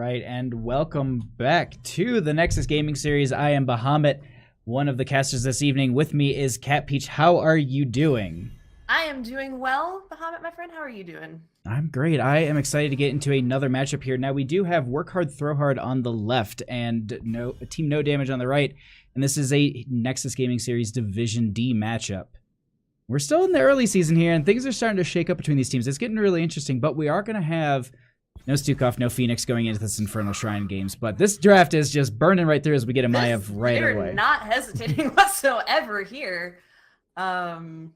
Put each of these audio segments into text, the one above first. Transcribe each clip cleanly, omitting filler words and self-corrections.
right, and welcome back to the Nexus Gaming Series. I am Bahamut, one of the casters this evening. With me is Cat Peach. How are you doing? I am doing well, Bahamut, my friend. How are you doing? I'm great. I am excited to get into another matchup here. Now, we do have Work Hard, Throw Hard on the left and Team No Damage on the right, and this is a Nexus Gaming Series Division D matchup. We're still in the early season here, and things are starting to shake up between these teams. It's getting really interesting, but we are going to have no Stukov, no Phoenix going into this Infernal Shrine games. But this draft is just burning right through as we get a Maiev right away. They're not hesitating whatsoever here. Phoenix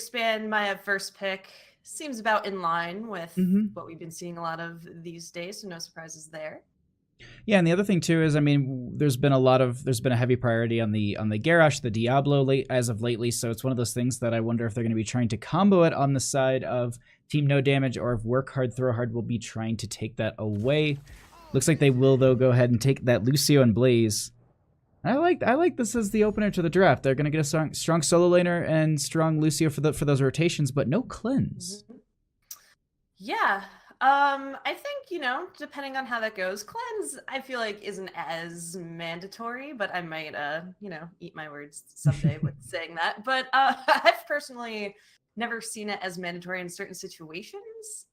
Span, Maiev first pick. Seems about in line with what we've been seeing a lot of these days, so no surprises there. Yeah, and the other thing too is, I mean, there's been a heavy priority on the Garrosh, the Diablo as of lately, so it's one of those things that I wonder if they're going to be trying to combo it on the side of Team No Damage, or if Work Hard, Throw Hard will be trying to take that away. Looks like they will, though, go ahead and take that Lucio and Blaze. I like this as the opener to the draft. They're going to get a strong solo laner and strong Lucio for those rotations, but no cleanse. Yeah. I think, depending on how that goes, cleanse, I feel like isn't as mandatory, but I might, eat my words someday with saying that. But I've personally never seen it as mandatory in certain situations.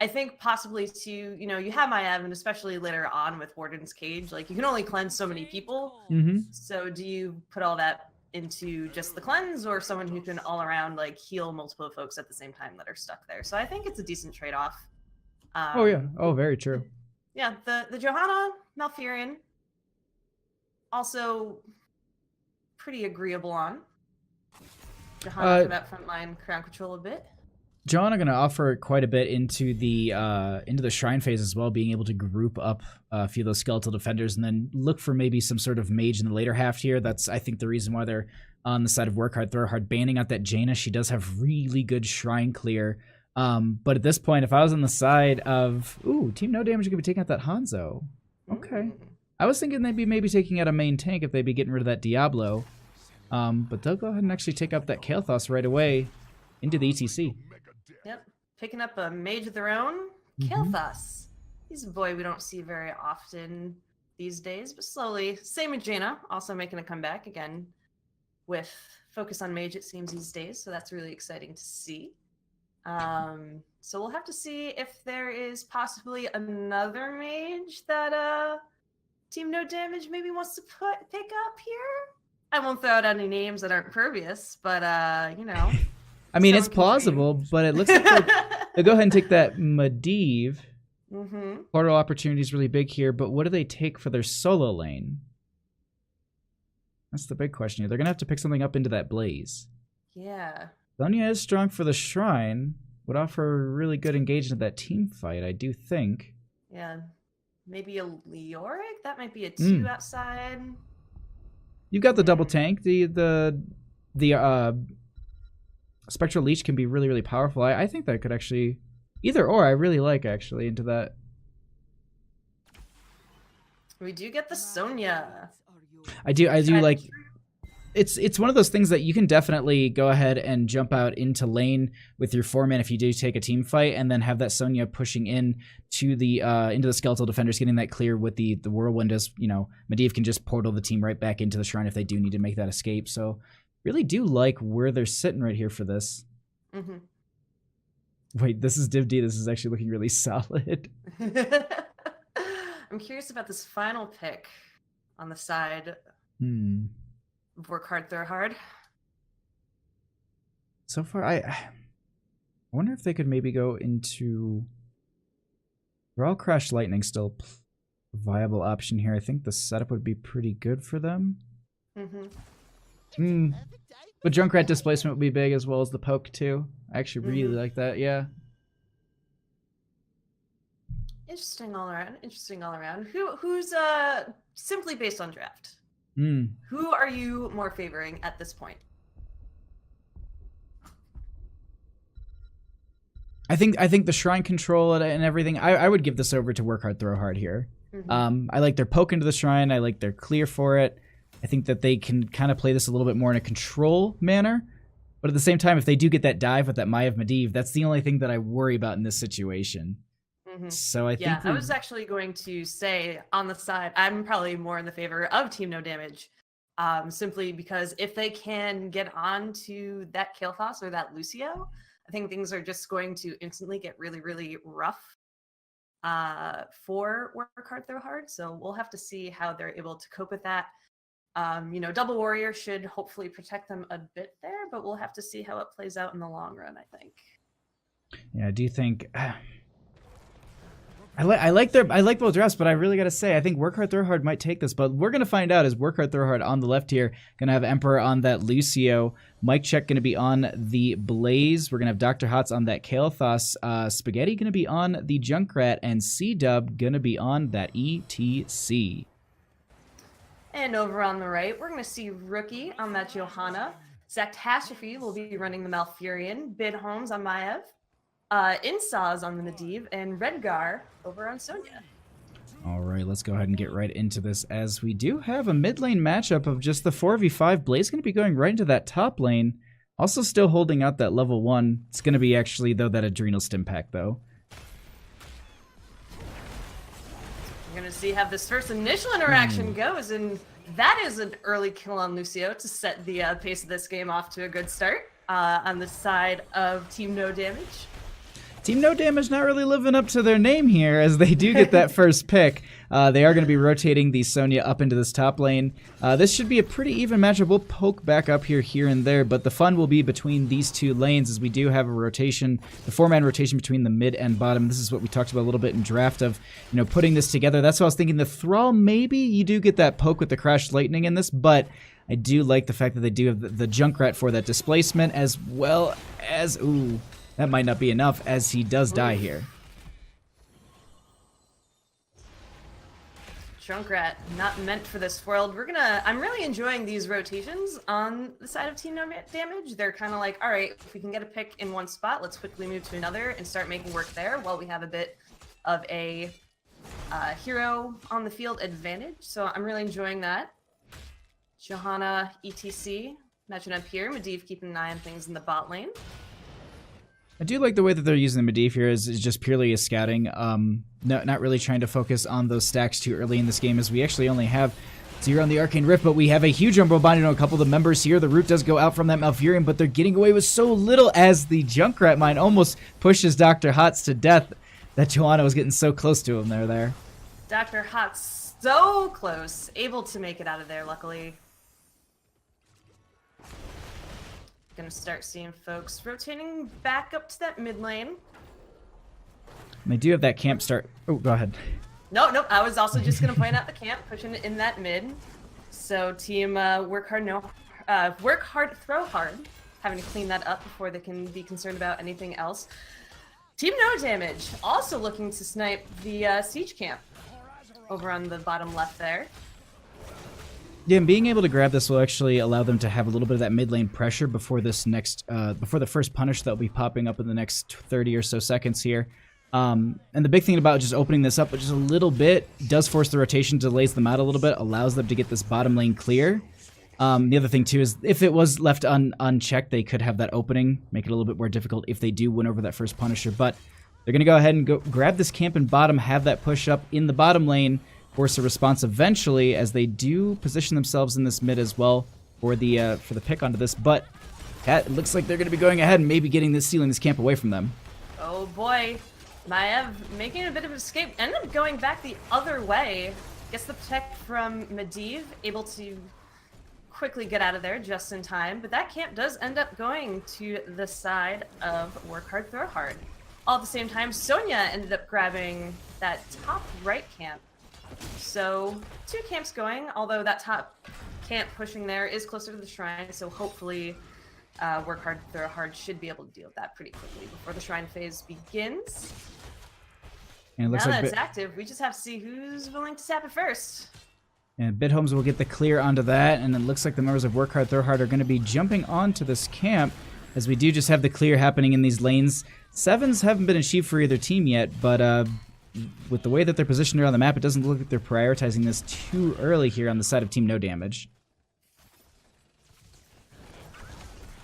I think possibly to, you have Maiev, and especially later on with Warden's Cage, like you can only cleanse so many people. So do you put all that into just the cleanse, or someone who can all around like heal multiple folks at the same time that are stuck there? So I think it's a decent trade-off. Oh yeah, very true. Yeah, the Johanna Malfurion also pretty agreeable on. Johanna for that frontline crown control a bit. Johanna going to offer quite a bit into the shrine phase as well, being able to group up a few of those skeletal defenders and then look for maybe some sort of mage in the later half here. That's, I think, the reason why they're on the side of Work Hard, Throw Hard, banning out that Jaina. She does have really good shrine clear. But at this point, if I was on the side of, Team No Damage could be taking out that Hanzo. Okay. I was thinking they'd be maybe taking out a main tank if they'd be getting rid of that Diablo. But they'll go ahead and actually take up that Kael'thas right away into the ETC. Yep, picking up a mage of their own, Kael'thas. He's a boy we don't see very often these days, but slowly. Same with Jaina, also making a comeback again with focus on mage, it seems, these days, so that's really exciting to see. So we'll have to see if there is possibly another mage that Team No Damage maybe wants to pick up here. I won't throw out any names that aren't pervious, but I mean, it's plausible, but it looks like they'll go ahead and take that Medivh. Portal opportunity is really big here, but what do they take for their solo lane? That's the big question here. They're going to have to pick something up into that Blaze. Yeah. Sonya is strong for the Shrine. Would offer really good engagement in that team fight, I do think. Yeah. Maybe a Leoric? That might be a 2 outside. You've got the double tank. The Spectral Leech can be really, really powerful. I think that could actually... Either or, I really like, actually, into that. We do get the Sonya. I do like... It's one of those things that you can definitely go ahead and jump out into lane with your 4-man if you do take a team fight, and then have that Sonya pushing in to the into the skeletal defenders, getting that clear with the whirlwind as, Medivh can just portal the team right back into the shrine if they do need to make that escape. So really do like where they're sitting right here for this. Wait, this is Div D. This is actually looking really solid. I'm curious about this final pick on the side. Work Hard, Throw Hard. So far, I wonder if they could maybe go into... Raw Crash Lightning still a viable option here. I think the setup would be pretty good for them. But Junkrat displacement would be big, as well as the poke too. I actually really like that, yeah. Interesting all around. Who's simply based on draft? Who are you more favoring at this point? I think the shrine control and everything, I would give this over to Work Hard, Throw Hard here. I like their poke into the shrine. I like their clear for it. I think that they can kind of play this a little bit more in a control manner. But at the same time, if they do get that dive with that Maiev Medivh, that's the only thing that I worry about in this situation. So I Yeah, think I was actually going to say on the side, I'm probably more in the favor of Team No Damage, simply because if they can get on to that Kael'thas or that Lucio, I think things are just going to instantly get really, really rough for Work Hard, Throw Hard. So we'll have to see how they're able to cope with that. Double Warrior should hopefully protect them a bit there, but we'll have to see how it plays out in the long run, I think. Yeah, I do think I like both drafts, but I really gotta say I think Work Hard Throw Hard might take this, but we're gonna find out. As Work Hard Throw Hard on the left here, gonna have Emperor on that Lucio, Mike Check gonna be on the Blaze. We're gonna have Dr. Hots on that Kael'thas, Spaghetti gonna be on the Junkrat, and C Dub gonna be on that ETC. And over on the right, we're going to see Rookie on that Johanna. Zactastrophe will be running the Malfurion. Bid Holmes on Maev. Insaz on the Medivh. And Redgar over on Sonya. All right, let's go ahead and get right into this, as we do have a mid lane matchup of just the 4v5. Blaze going to be going right into that top lane. Also still holding out that level 1. It's going to be actually, though, that Adrenal Stim pack, though. We're going to see how this first initial interaction goes, and that is an early kill on Lucio to set the pace of this game off to a good start on the side of Team No Damage. Team No Damage not really living up to their name here, as they do get that first pick. They are going to be rotating the Sonya up into this top lane. This should be a pretty even matchup. We'll poke back up here and there, but the fun will be between these two lanes, as we do have a rotation, the 4-man rotation between the mid and bottom. This is what we talked about a little bit in draft of, putting this together. That's what I was thinking. The Thrall, maybe you do get that poke with the Crash Lightning in this, but I do like the fact that they do have the Junkrat for that displacement, as well as, ooh, that might not be enough, as he does die here. Junkrat, not meant for this world. I'm really enjoying these rotations on the side of Team No Damage. They're kind of like, all right, if we can get a pick in one spot, let's quickly move to another and start making work there while we have a bit of a hero on the field advantage. So I'm really enjoying that. Johanna, ETC, matching up here. Medivh keeping an eye on things in the bot lane. I do like the way that they're using the Medivh here is just purely as scouting. Not really trying to focus on those stacks too early in this game, as we actually only have 0 on the Arcane Rift, but we have a huge Umbral Binding on a couple of the members here. The root does go out from that Malfurion, but they're getting away with so little, as the Junkrat mine almost pushes Dr. Hots to death. That Johanna was getting so close to him there. Dr. Hots so close, able to make it out of there, luckily. Gonna start seeing folks rotating back up to that mid lane. And they do have that camp start. Oh, go ahead. No, I was also just gonna point out the camp, pushing it in that mid. So team Work Hard, Throw Hard, having to clean that up before they can be concerned about anything else. Team No Damage also looking to snipe the siege camp over on the bottom left there. Yeah, and being able to grab this will actually allow them to have a little bit of that mid lane pressure before this next, before the first punish that will be popping up in the next 30 or so seconds here. And the big thing about just opening this up just a little bit does force the rotation, delays them out a little bit, allows them to get this bottom lane clear. The other thing too is if it was left unchecked, they could have that opening, make it a little bit more difficult if they do win over that first punisher. But they're going to go ahead and go grab this camp in bottom, have that push up in the bottom lane, force a response eventually, as they do position themselves in this mid as well for the pick onto this. But it looks like they're going to be going ahead and maybe getting this, sealing this camp away from them. Oh boy, Maev making a bit of an escape, ended up going back the other way. Gets the protect from Medivh, able to quickly get out of there just in time. But that camp does end up going to the side of Work Hard, Throw Hard. All at the same time, Sonya ended up grabbing that top right camp. So 2 camps going, although that top camp pushing there is closer to the shrine, so hopefully Work Hard, Throw Hard should be able to deal with that pretty quickly before the shrine phase begins. And it looks now like that it's active, we just have to see who's willing to tap it first. And Bidhomes will get the clear onto that, and it looks like the members of Work Hard, Throw Hard are going to be jumping onto this camp, as we do just have the clear happening in these lanes. Sevens haven't been achieved for either team yet, but with the way that they're positioned around the map, it doesn't look like they're prioritizing this too early here on the side of Team No Damage.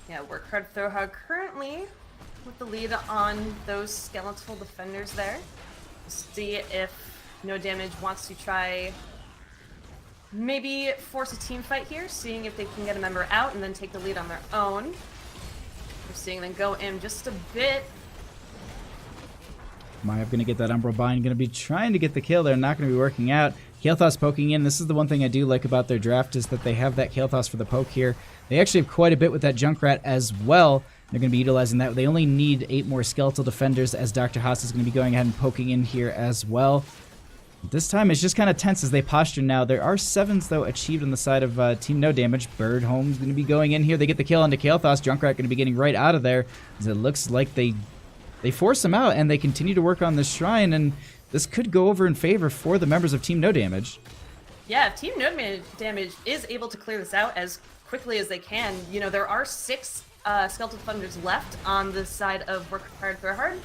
Yeah, Work Hard, Throw Hard currently with the lead on those skeletal defenders there. See if No Damage wants to try maybe force a team fight here, seeing if they can get a member out and then take the lead on their own. We're seeing them go in just a bit. Maiev gonna get that Umbral Bind, gonna be trying to get the kill there, not gonna be working out. Kael'thas poking in. This is the one thing I do like about their draft, is that they have that Kael'thas for the poke here. They actually have quite a bit with that Junkrat as well. They're going to be utilizing that. They only need 8 more skeletal defenders, as Dr. Haas is going to be going ahead and poking in here as well. This time it's just kind of tense as they posture now. There are 7s, though, achieved on the side of Team No Damage. Birdhome's going to be going in here. They get the kill onto Kael'thas. Junkrat going to be getting right out of there, as it looks like they force him out, and they continue to work on this shrine, and this could go over in favor for the members of Team No Damage. Yeah, if Team No Damage is able to clear this out as quickly as they can, you know, there are 6 skeletal defenders left on the side of Work Hard, Throw Hard.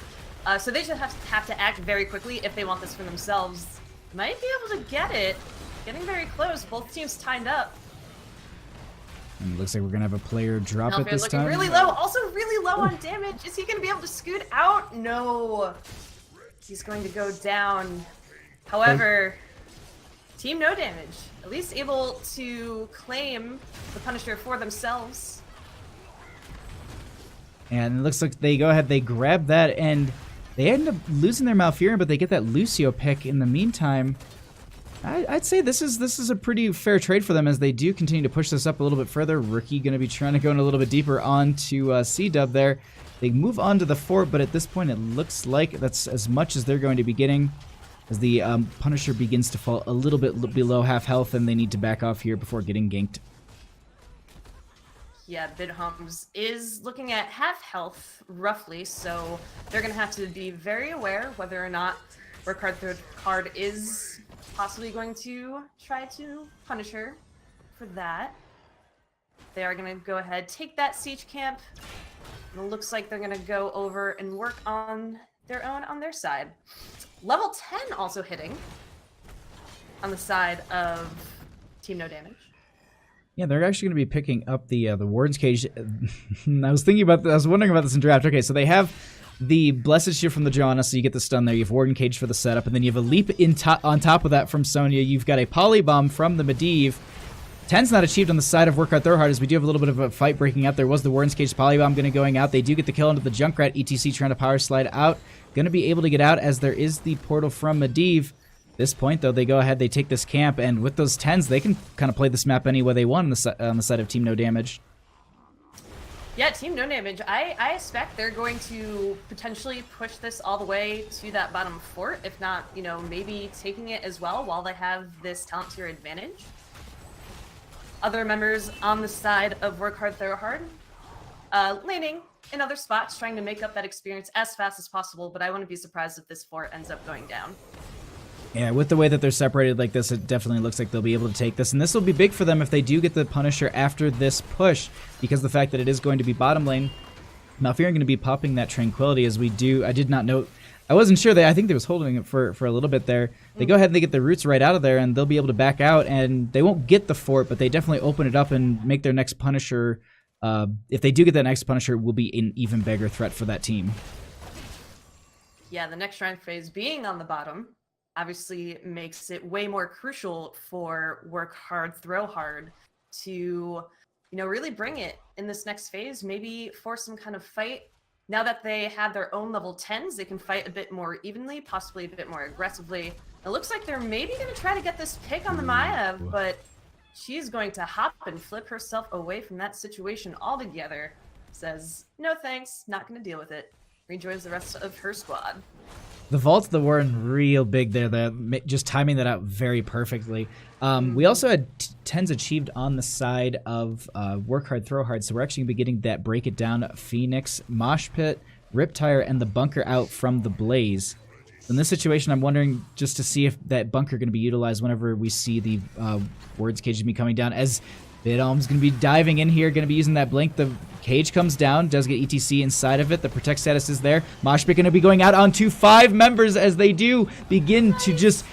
So they just have to act very quickly if they want this for themselves. Might be able to get it. Getting very close. Both teams timed up. And it looks like we're going to have a player drop it this looking time. really low. Also really low on damage. Is he going to be able to scoot out? No. He's going to go down. However, Team No Damage, at least able to claim the Punisher for themselves. And it looks like they go ahead, they grab that, and they end up losing their Malfurion, but they get that Lucio pick in the meantime. I'd say this is a pretty fair trade for them, as they do continue to push this up a little bit further. Rookie going to be trying to go in a little bit deeper onto C-Dub there. They move on to the fort, but at this point it looks like that's as much as they're going to be getting, as the Punisher begins to fall a little bit below half health, and they need to back off here before getting ganked. Yeah, Bidhums is looking at half health, roughly, so they're going to have to be very aware whether or not Work Hard, Throw Hard is possibly going to try to punish her for that. They are going to go ahead, take that siege camp. And it looks like they're going to go over and work on their own on their side. Level 10 also hitting on the side of Team No Damage. Yeah, they're actually going to be picking up the Warden's Cage. I was wondering about this in draft. Okay, so they have the Blessed Shield from the Johanna, so you get the stun there. You have Warden Cage for the setup, and then you have a leap on top of that from Sonya. You've got a Polybomb from the Medivh. 10's not achieved on the side of Work Hard, Throw Hard, as we do have a little bit of a fight breaking out. There was the Warden's Cage Polybomb going out. They do get the kill into the Junkrat. ETC trying to power slide out. Going to be able to get out, as there is the portal from Medivh. This point, though, they go ahead, they take this camp, and with those 10s, they can kind of play this map any way they want on the side of Team No Damage. Yeah, Team No Damage, I expect they're going to potentially push this all the way to that bottom fort, if not, you know, maybe taking it as well while they have this talent tier advantage. Other members on the side of Work Hard, Throw Hard, laning in other spots, trying to make up that experience as fast as possible, but I wouldn't be surprised if this fort ends up going down. Yeah, with the way that they're separated like this, it definitely looks like they'll be able to take this. And this will be big for them if they do get the Punisher after this push, because the fact that it is going to be bottom lane. Malfurion going to be popping that Tranquility, as we do. I did not know. I wasn't sure. I think they was holding it for a little bit there. They go ahead and they get the roots right out of there, and they'll be able to back out. And they won't get the fort, but they definitely open it up and make their next Punisher. If they do get that next Punisher, it will be an even bigger threat for that team. Yeah, the next shrine phase being on the bottom obviously makes it way more crucial for Work Hard, Throw Hard to, you know, really bring it in this next phase, maybe force some kind of fight. Now that they have their own level 10s, they can fight a bit more evenly, possibly a bit more aggressively. It looks like they're maybe going to try to get this pick on the Maiev, but she's going to hop and flip herself away from that situation altogether. Says, no thanks, not going to deal with it. Rejoins the rest of her squad. The vaults that were real big there, just timing that out very perfectly. We also had 10s achieved on the side of Work Hard, Throw Hard, so we're actually going to be getting that Break It Down Phoenix, Mosh Pit, Riptire, and the Bunker out from the Blaze. In this situation, I'm wondering just to see if that Bunker going to be utilized whenever we see the Words Cage be coming down, as Bidhom's going to be diving in here, going to be using that blink. The cage comes down, does get ETC inside of it. The protect status is there. Moshpit going to be going out onto 5 members as they do begin to just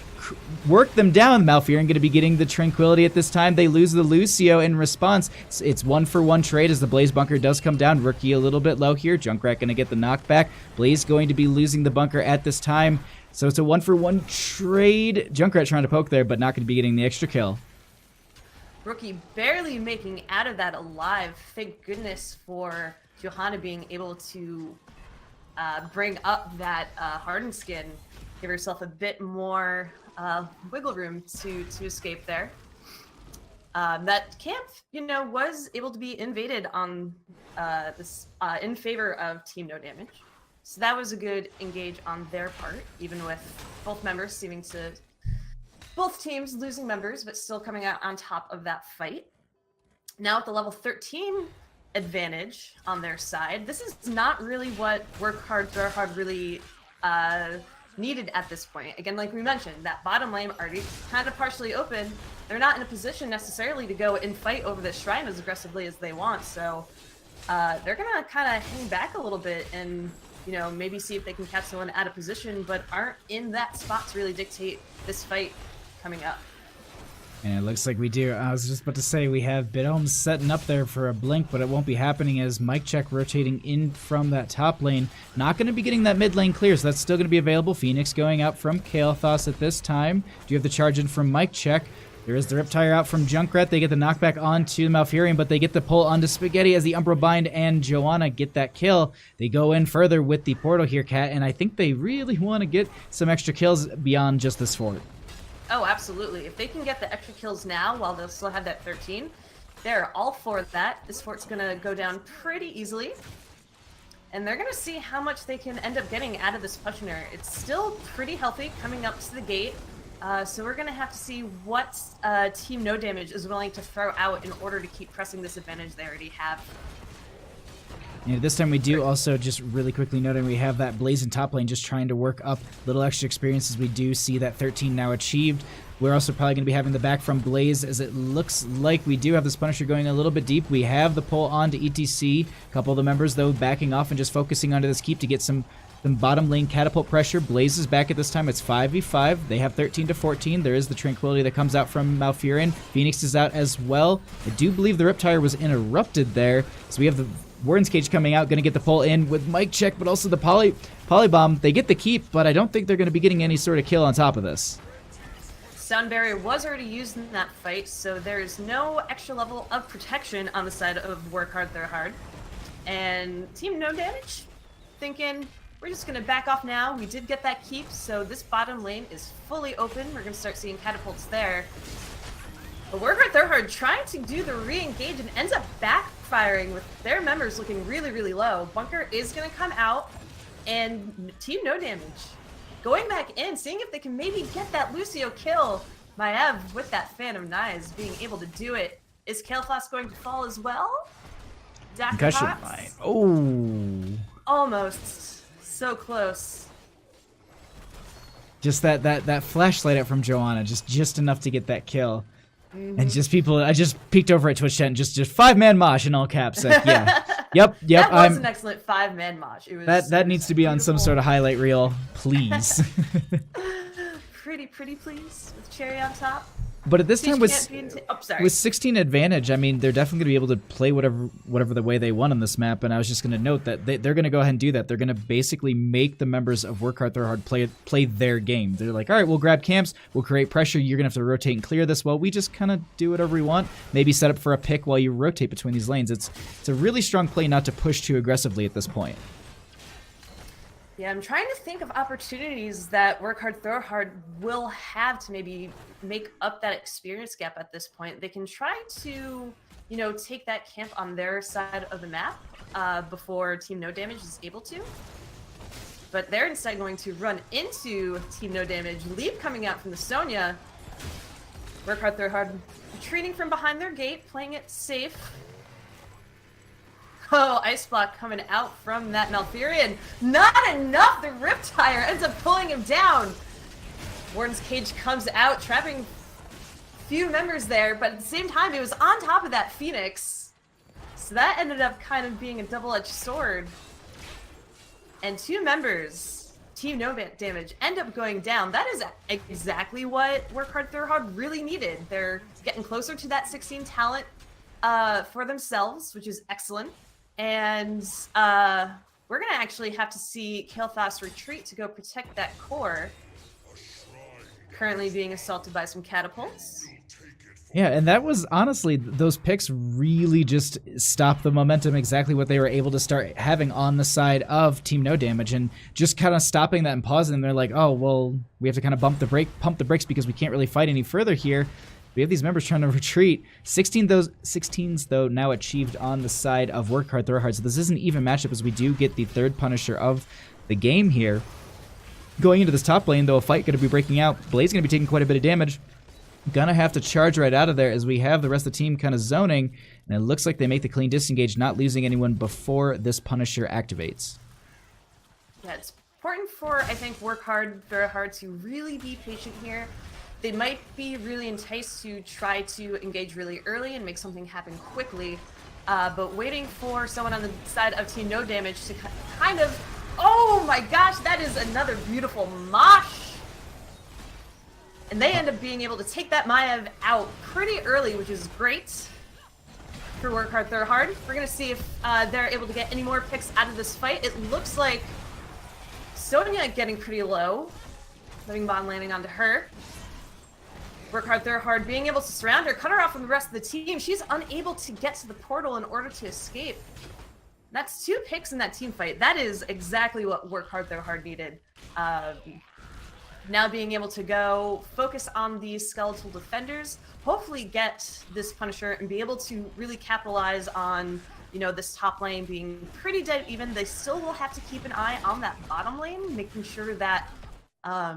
work them down. Malfurion going to be getting the Tranquility at this time. They lose the Lucio in response. It's 1-for-1 trade as the Blaze bunker does come down. Rookie a little bit low here. Junkrat going to get the knockback. Blaze going to be losing the bunker at this time. So it's a 1-for-1 trade. Junkrat trying to poke there, but not going to be getting the extra kill. Rookie barely making out of that alive. Thank goodness for Johanna being able to bring up that hardened skin, give herself a bit more wiggle room to escape there. That camp, was able to be invaded on this in favor of Team No Damage. So that was a good engage on their part, even with both teams losing members, but still coming out on top of that fight. Now at the level 13 advantage on their side, this is not really what Work Hard, Throw Hard really needed at this point. Again, like we mentioned, that bottom lane already kind of partially open. They're not in a position necessarily to go and fight over this shrine as aggressively as they want, so they're gonna kind of hang back a little bit and maybe see if they can catch someone out of position, but aren't in that spot to really dictate this fight coming up. And it looks like we do. I was just about to say we have Bidome setting up there for a blink, but it won't be happening as Mike Check rotating in from that top lane. Not going to be getting that mid lane clear, so that's still going to be available. Phoenix going out from Kael'thas at this time. Do you have the charge in from Mike Check? There is the Riptire out from Junkrat. They get the knockback onto Malfurion, but they get the pull onto Spaghetti as the Umbra Bind and Joanna get that kill. They go in further with the portal here, Kat, and I think they really want to get some extra kills beyond just this fort. Oh, absolutely. If they can get the extra kills now while they'll still have that 13, they're all for that. This fort's going to go down pretty easily. And they're going to see how much they can end up getting out of this Pushner. It's still pretty healthy coming up to the gate. So we're going to have to see what Team No Damage is willing to throw out in order to keep pressing this advantage they already have. Yeah, this time we do also, just really quickly noting, we have that Blaze in top lane just trying to work up little extra experiences. We do see that 13 now achieved. We're also probably going to be having the back from Blaze, as it looks like we do have this Punisher going a little bit deep. We have the pull on to ETC. A couple of the members, though, backing off and just focusing onto this keep to get some bottom lane catapult pressure. Blaze is back at this time. It's 5v5. They have 13 to 14. There is the Tranquility that comes out from Malfurion. Phoenix is out as well. I do believe the Riptire was interrupted there. So we have the Warden's Cage coming out, going to get the pull in with Mike Check, but also the Polybomb. They get the keep, but I don't think they're going to be getting any sort of kill on top of this. Sound Barrier was already used in that fight, so there's no extra level of protection on the side of Work Hard, Throw Hard. And Team No Damage, thinking, we're just going to back off now. We did get that keep, so this bottom lane is fully open. We're going to start seeing catapults there. But Work Hard, Throw Hard trying to do the re-engage and ends up backfiring with their members looking really, really low. Bunker is going to come out, and Team No Damage going back in, seeing if they can maybe get that Lucio kill. Maev with that Phantom Knives being able to do it. Is Kael'thas going to fall as well? Concussion line. Oh. Almost. So close. Just that flashlight out from Joanna, just enough to get that kill. Mm-hmm. And just people, I just peeked over at Twitch chat and just 5-man mosh in all caps. Like, yeah. Yep. That was an excellent 5-man mosh. It was, that needs to be on some sort of highlight reel, please. pretty please, with cherry on top. But at this time with 16 advantage, I mean, they're definitely going to be able to play whatever the way they want on this map. And I was just going to note that they're going to go ahead and do that. They're going to basically make the members of Work Hard, Throw Hard play their game. They're like, all right, we'll grab camps, we'll create pressure. You're going to have to rotate and clear this. Well, we just kind of do whatever we want. Maybe set up for a pick while you rotate between these lanes. It's a really strong play not to push too aggressively at this point. Yeah, I'm trying to think of opportunities that Work Hard, Throw Hard will have to maybe make up that experience gap at this point. They can try to, take that camp on their side of the map before Team No Damage is able to. But they're instead going to run into Team No Damage. Leap coming out from the Sonya. Work Hard, Throw Hard retreating from behind their gate, playing it safe. Oh, Ice Block coming out from that Malfurion. Not enough! The Riptire ends up pulling him down. Warden's Cage comes out, trapping few members there, but at the same time, it was on top of that Phoenix. So that ended up kind of being a double-edged sword. And two members, Team No Damage end up going down. That is exactly what Work Hard, Throw Hard really needed. They're getting closer to that 16 talent for themselves, which is excellent. And we're going to actually have to see Kael'thas retreat to go protect that core. Currently being assaulted by some catapults. Yeah, and that was honestly, those picks really just stopped the momentum, exactly what they were able to start having on the side of Team No Damage, and just kind of stopping that and pausing. They're like, oh, well, we have to kind of pump the brakes because we can't really fight any further here. We have these members trying to retreat. 16s, though, now achieved on the side of Work Hard, Throw Hard. So this is an even matchup as we do get the third Punisher of the game here. Going into this top lane, though, a fight going to be breaking out. Blaze going to be taking quite a bit of damage. Gonna have to charge right out of there as we have the rest of the team kind of zoning, and it looks like they make the clean disengage, not losing anyone before this Punisher activates. Yeah, it's important for, I think, Work Hard, Throw Hard to really be patient here. They might be really enticed to try to engage really early and make something happen quickly, but waiting for someone on the side of Team No Damage to kind of... Oh my gosh, that is another beautiful mosh! And they end up being able to take that Maiev out pretty early, which is great for Work Hard, Throw Hard. We're going to see if they're able to get any more picks out of this fight. It looks like Sonya getting pretty low. Living Bond landing onto her. Work Hard, Throw Hard being able to surround her, cut her off from the rest of the team. She's unable to get to the portal in order to escape. That's 2 picks in that team fight. That is exactly what Work Hard, Throw Hard needed. Now being able to go focus on these skeletal defenders, hopefully get this Punisher and be able to really capitalize on, you know, this top lane being pretty dead even. They still will have to keep an eye on that bottom lane, making sure that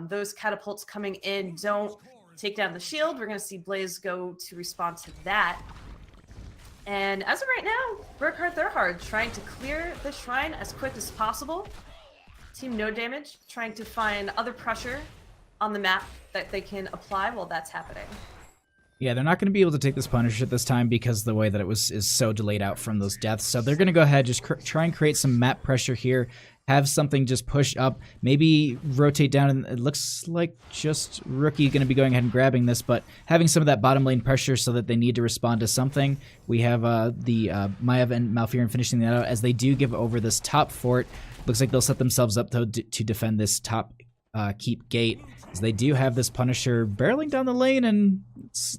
those catapults coming in don't take down the shield. We're going to see Blaze go to respond to that. And as of right now, Work Hard, Throw Hard trying to clear the shrine as quick as possible. Team No Damage trying to find other pressure on the map that they can apply while that's happening. Yeah, they're not going to be able to take this Punisher at this time because the way that it is so delayed out from those deaths. So they're going to go ahead, just try and create some map pressure here, have something just push up, maybe rotate down, and it looks like just Rookie going to be going ahead and grabbing this, but having some of that bottom lane pressure so that they need to respond to something. We have the Maiev and Malfurion finishing that out as they do give over this top fort. Looks like they'll set themselves up, though, to defend this top keep gate, as they do have this Punisher barreling down the lane, and it's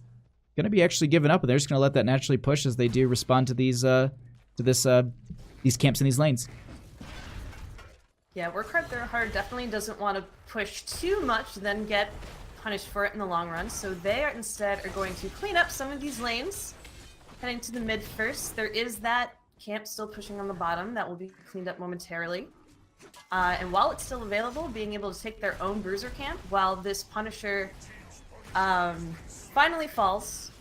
going to be actually given up, and they're just going to let that naturally push as they do respond to these camps in these lanes. Yeah, Work Hard, Throw Hard definitely doesn't want to push too much, then get punished for it in the long run. So they are instead going to clean up some of these lanes, heading to the mid first. There is that camp still pushing on the bottom that will be cleaned up momentarily. And while it's still available, being able to take their own bruiser camp while this Punisher finally falls.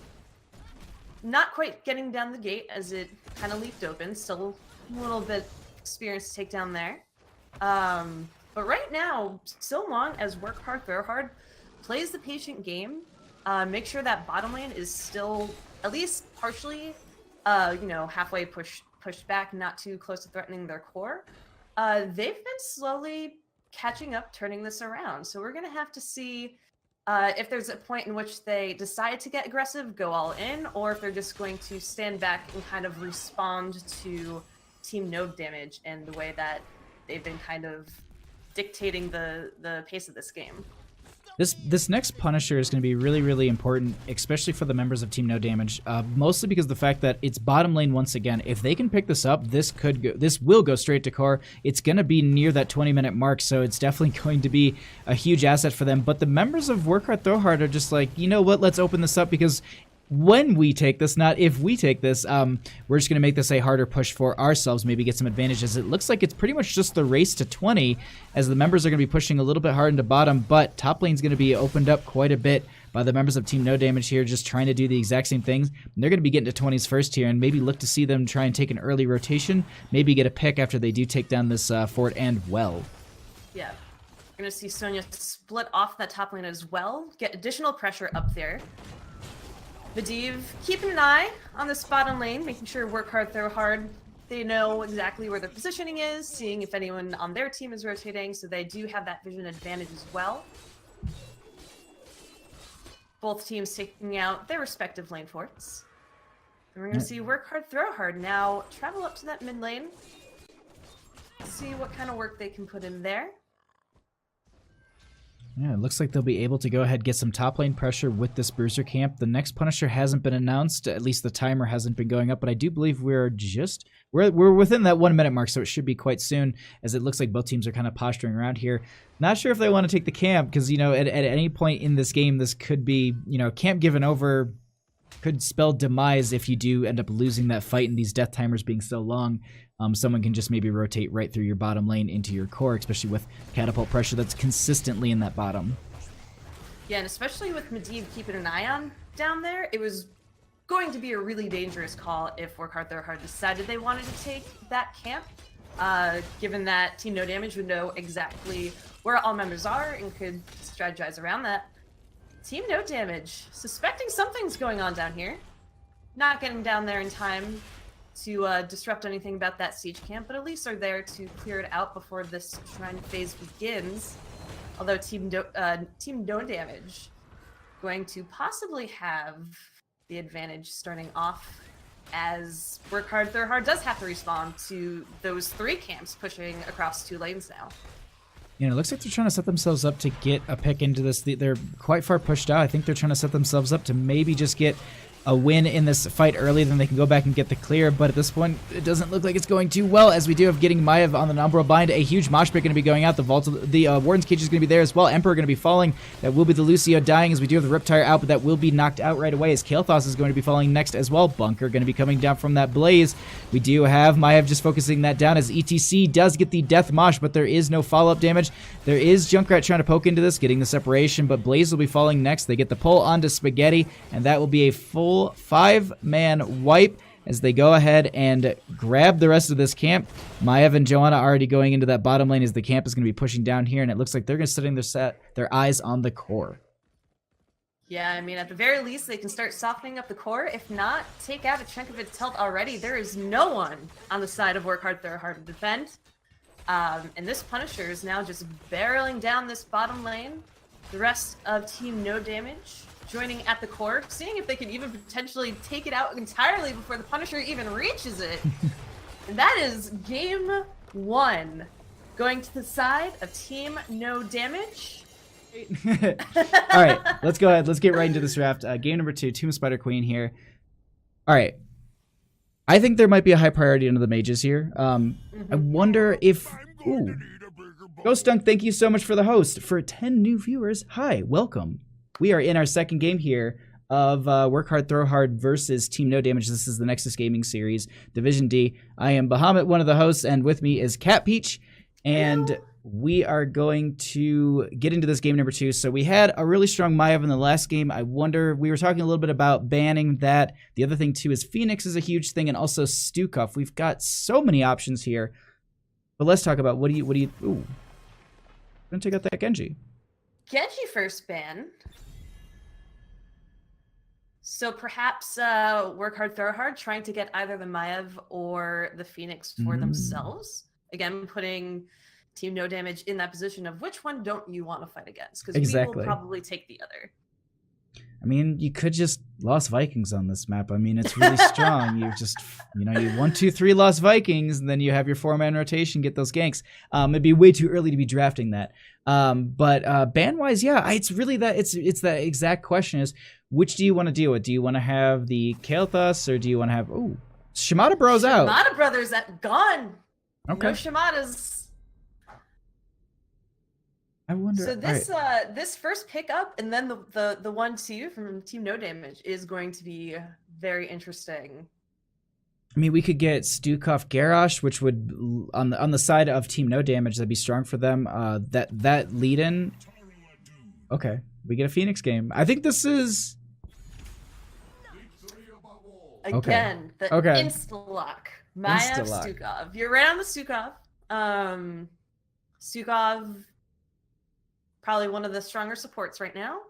Not quite getting down the gate as it kind of leaped open. Still a little bit experience to take down there. But right now, so long as Work Hard, Throw Hard plays the patient game, make sure that bottom lane is still at least partially, halfway pushed back, not too close to threatening their core. They've been slowly catching up, turning this around. So we're going to have to see if there's a point in which they decide to get aggressive, go all in, or if they're just going to stand back and kind of respond to Team No Damage and the way that they've been kind of dictating the pace of this game. This next Punisher is going to be really, really important, especially for the members of Team No Damage, mostly because of the fact that it's bottom lane once again. If they can pick this up, this will go straight to core. It's going to be near that 20-minute mark, so it's definitely going to be a huge asset for them. But the members of Work Hard, Throw Hard are just like, you know what, let's open this up, because when we take this, not if we take this, we're just going to make this a harder push for ourselves, maybe get some advantages. It looks like it's pretty much just the race to 20, as the members are going to be pushing a little bit hard into bottom, but top lane's going to be opened up quite a bit by the members of Team No Damage here, just trying to do the exact same things. And they're going to be getting to 20s first here, and maybe look to see them try and take an early rotation, maybe get a pick after they do take down this fort and well. Yeah. We're going to see Sonya split off that top lane as well, get additional pressure up there. Medivh keeping an eye on this bottom lane, making sure Work Hard, Throw Hard They know exactly where their positioning is, seeing if anyone on their team is rotating, so they do have that vision advantage as well. Both teams taking out their respective lane forts. And we're going to see work hard, throw hard. Now travel up to that mid lane. See what kind of work they can put in there. Yeah, it looks like they'll be able to go ahead and get some top lane pressure with this Bruiser camp. The next Punisher hasn't been announced. At least the timer hasn't been going up, but I do believe we're within that 1 minute mark, so it should be quite soon, as it looks like both teams are kind of posturing around here. Not sure if they want to take the camp, because, you know, at any point in this game, this could be, you know, camp given over could spell demise if you do end up losing that fight and these death timers being so long. Someone can just maybe rotate right through your bottom lane into your core, especially with catapult pressure that's consistently in that bottom. Yeah, and especially with Medivh keeping an eye on down there, it was going to be a really dangerous call if Work Hard, Throw Hard decided they wanted to take that camp, given that Team No Damage would know exactly where all members are and could strategize around that. Team No Damage, suspecting something's going on down here. Not getting down there in time to disrupt anything about that siege camp, but at least are there to clear it out before this shrine phase begins. Although Team No Damage going to possibly have the advantage starting off, as Work Hard, Throw Hard does have to respond to those 3 camps pushing across 2 lanes now. You know, it looks like they're trying to set themselves up to get a pick into this. They're quite far pushed out. I think they're trying to set themselves up to maybe just get a win in this fight early, then they can go back and get the clear. But at this point, it doesn't look like it's going too well, as we do have getting Maiev on the Umbral Bind. A huge mosh pit going to be going out. The Warden's Cage is going to be there as well. Emperor going to be falling. That will be the Lucio dying, as we do have the Riptire out, but that will be knocked out right away, as Kael'thas is going to be falling next as well. Bunker going to be coming down from that Blaze. We do have Maiev just focusing that down, as ETC does get the Death Mosh, but there is no follow-up damage. There is Junkrat trying to poke into this, getting the separation, but Blaze will be falling next. They get the pull onto Spaghetti, and that will be a full 5-man wipe as they go ahead and grab the rest of this camp. Maiev and Joanna already going into that bottom lane, as the camp is going to be pushing down here, and it looks like they're going to be setting their eyes on the core. Yeah, I mean, at the very least, they can start softening up the core. If not, take out a chunk of its health already. There is no one on the side of Work Hard, Throw Hard to defend. And this Punisher is now just barreling down this bottom lane. The rest of Team No Damage joining at the core, seeing if they can even potentially take it out entirely before the Punisher even reaches it. And that is game 1, going to the side of Team No Damage. All right, let's go ahead. Let's get right into this draft. Game number 2, Tomb Spider Queen here. All right. I think there might be a high priority under the mages here. I wonder if... Ooh. Ghost Dunk, thank you so much for the host. For 10 new viewers, hi, welcome. We are in our second game here of Work Hard, Throw Hard versus Team No Damage. This is the Nexus Gaming Series, Division D. I am Bahamut, one of the hosts, and with me is Cat Peach. And we are going to get into this game number 2. So we had a really strong Maiev in the last game. I wonder, we were talking a little bit about banning that. The other thing too is Phoenix is a huge thing, and also Stukov. We've got so many options here. But let's talk about what do you ooh. I'm gonna take out that Genji. Genji first ban. So perhaps Work Hard, Throw Hard, trying to get either the Maiev or the Phoenix for themselves. Again, putting Team No Damage in that position of which one don't you want to fight against? Because we will probably take the other. I mean, you could just Lost Vikings on this map. I mean, it's really strong. You just, you 1, 2, 3 Lost Vikings, and then you have your 4-man rotation, get those ganks. It'd be way too early to be drafting that. But ban-wise, yeah, it's really that. It's that exact question: is which do you want to deal with? Do you want to have the Kael'thas, or do you want to have Shimada Bro's out? Shimada Brothers gone. Okay. No Shimadas. I wonder. So this this first pickup, and then the 1-2 from Team No Damage is going to be very interesting. I mean, we could get Stukov Garrosh, which would on the side of Team No Damage, that'd be strong for them. That lead in. Okay, we get a Phoenix game. I think this is again the insta lock. Maiev Stukov. You're right on the Stukov. Stukov, probably one of the stronger supports right now.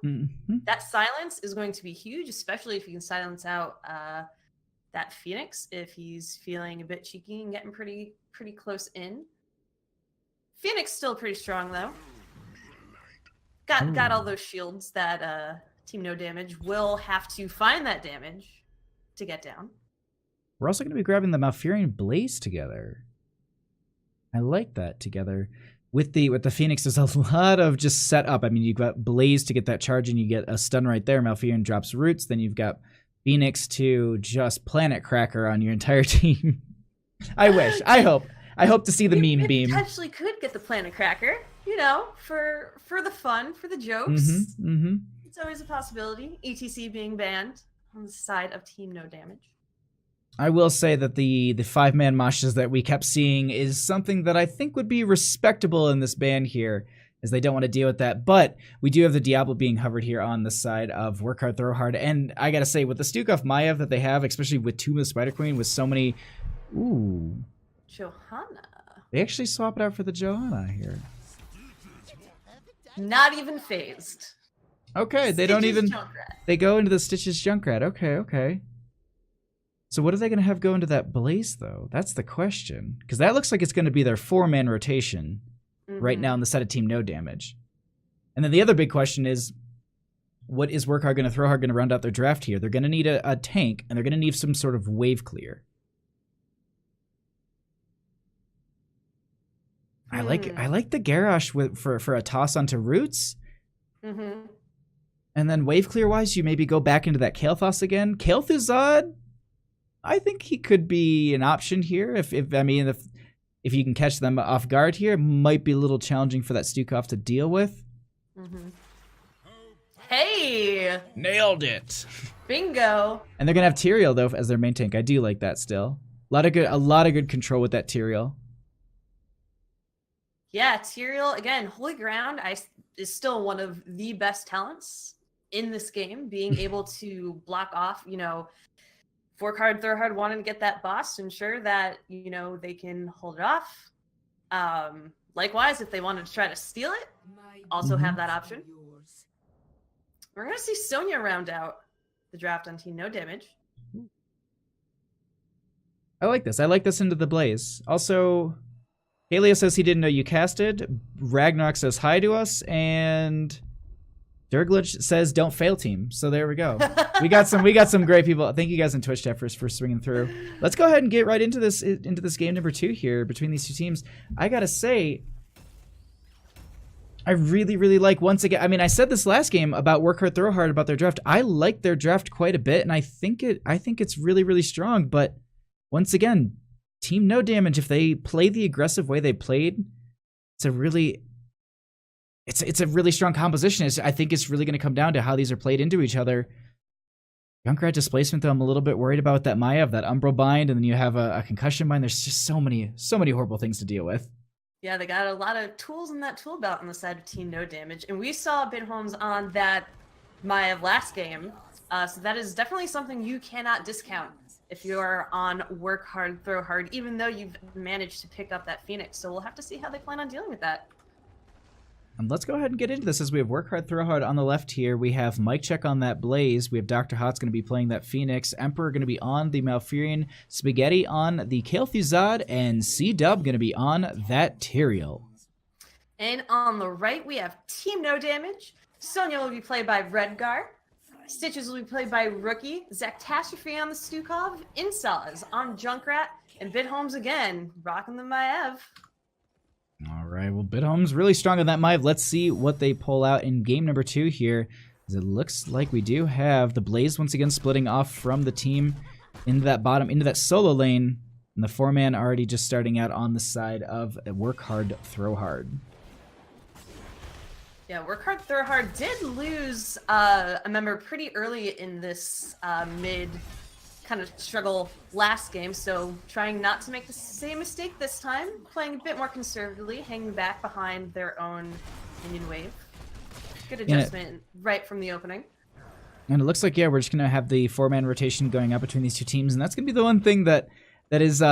That silence is going to be huge, especially if you can silence out that Phoenix if he's feeling a bit cheeky and getting pretty close in. Phoenix still pretty strong though. Got all those shields that Team No Damage will have to find that damage to get down. We're also going to be grabbing the Malfurion Blaze together. I like that together. With the Phoenix, there's a lot of just setup. I mean, you've got Blaze to get that charge, and you get a stun right there. Malfurion drops roots. Then you've got Phoenix to just planet cracker on your entire team. I wish. I hope to see the meme beam. Potentially could get the planet cracker, you know, for the fun, for the jokes. It's always a possibility. ETC being banned on the side of Team No Damage. I will say that the 5-man moshes that we kept seeing is something that I think would be respectable in this ban here, as they don't want to deal with that. But we do have the Diablo being hovered here on the side of Work Hard, Throw Hard. And I gotta say, with the Stukov Maiev that they have, especially with Tomb of the Spider Queen, with so many... Ooh. Johanna. They actually swap it out for the Johanna here. Not even phased. Okay, they Stitches don't even... Junkrat. They go into the Stitches Junkrat. Okay. So what are they going to have go into that Blaze, though? That's the question. Because that looks like it's going to be their 4-man rotation right now in the set of Team No Damage. And then the other big question is, what is Work Hard going to Throw Hard going to round out their draft here? They're going to need a tank, and they're going to need some sort of wave clear. I like the Garrosh for a toss onto roots. And then wave clear wise, you maybe go back into that Kael'thas again. Kael'Thuzad, I think he could be an option here. If you can catch them off guard here, it might be a little challenging for that Stukov to deal with. Hey! Nailed it. Bingo. And they're gonna have Tyrael though as their main tank. I do like that still. A lot of good control with that Tyrael. Yeah, Tyrael, again, Holy Ground is still one of the best talents in this game, being able to block off, you know, Work Hard, Throw Hard, wanting to get that boss to ensure that, you know, they can hold it off. Likewise, if they wanted to try to steal it, also have that option. We're going to see Sonya round out the draft on Team No Damage. I like this. I like this into the Blaze. Also, Haleo says he didn't know you casted. Ragnarok says hi to us. And Durglitch says don't fail team. So there we go. we got some great people. Thank you guys in Twitch chat for swinging through. Let's go ahead and get right into this game number 2 here between these two teams. I gotta say, I really like, once again, I mean, I said this last game about Work Hard, Throw Hard about their draft. I like their draft quite a bit, and I think it's really strong. But once again, Team No Damage, if they play the aggressive way they played, it's a really strong composition. I think it's really going to come down to how these are played into each other. Junkrat displacement, though, I'm a little bit worried about that Maiev, that Umbral bind, and then you have a concussion bind. There's just so many horrible things to deal with. Yeah, they got a lot of tools in that tool belt on the side of Team No Damage, and we saw Binholmes on that Maiev last game, so that is definitely something you cannot discount if you're on Work Hard, Throw Hard, even though you've managed to pick up that Phoenix. So we'll have to see how they plan on dealing with that. And let's go ahead and get into this as we have Work Hard, Throw Hard on the left here. We have Mike Check on that Blaze. We have Dr. Hot's going to be playing that Phoenix. Emperor going to be on the Malfurion. Spaghetti on the Kael'Thuzad. And C-Dub going to be on that Tyrael. And on the right, we have Team No Damage. Sonya will be played by Redgar. Stitches will be played by Rookie. Zactastrophe on the Stukov. Insaz on Junkrat. And Binholmes again, rocking the Maiev. All right, well, Binholmes really strong on that Maiev. Let's see what they pull out in game number 2 here. As it looks like we do have the Blaze once again splitting off from the team into that solo lane. And the 4-man already just starting out on the side of Work Hard, Throw Hard. Yeah, Work Hard, Throw Hard did lose a member pretty early in this mid kind of struggle last game, so trying not to make the same mistake this time, playing a bit more conservatively, hanging back behind their own minion wave. Good adjustment right from the opening. And it looks like, yeah, we're just going to have the 4-man rotation going up between these two teams, and that's going to be the one thing that is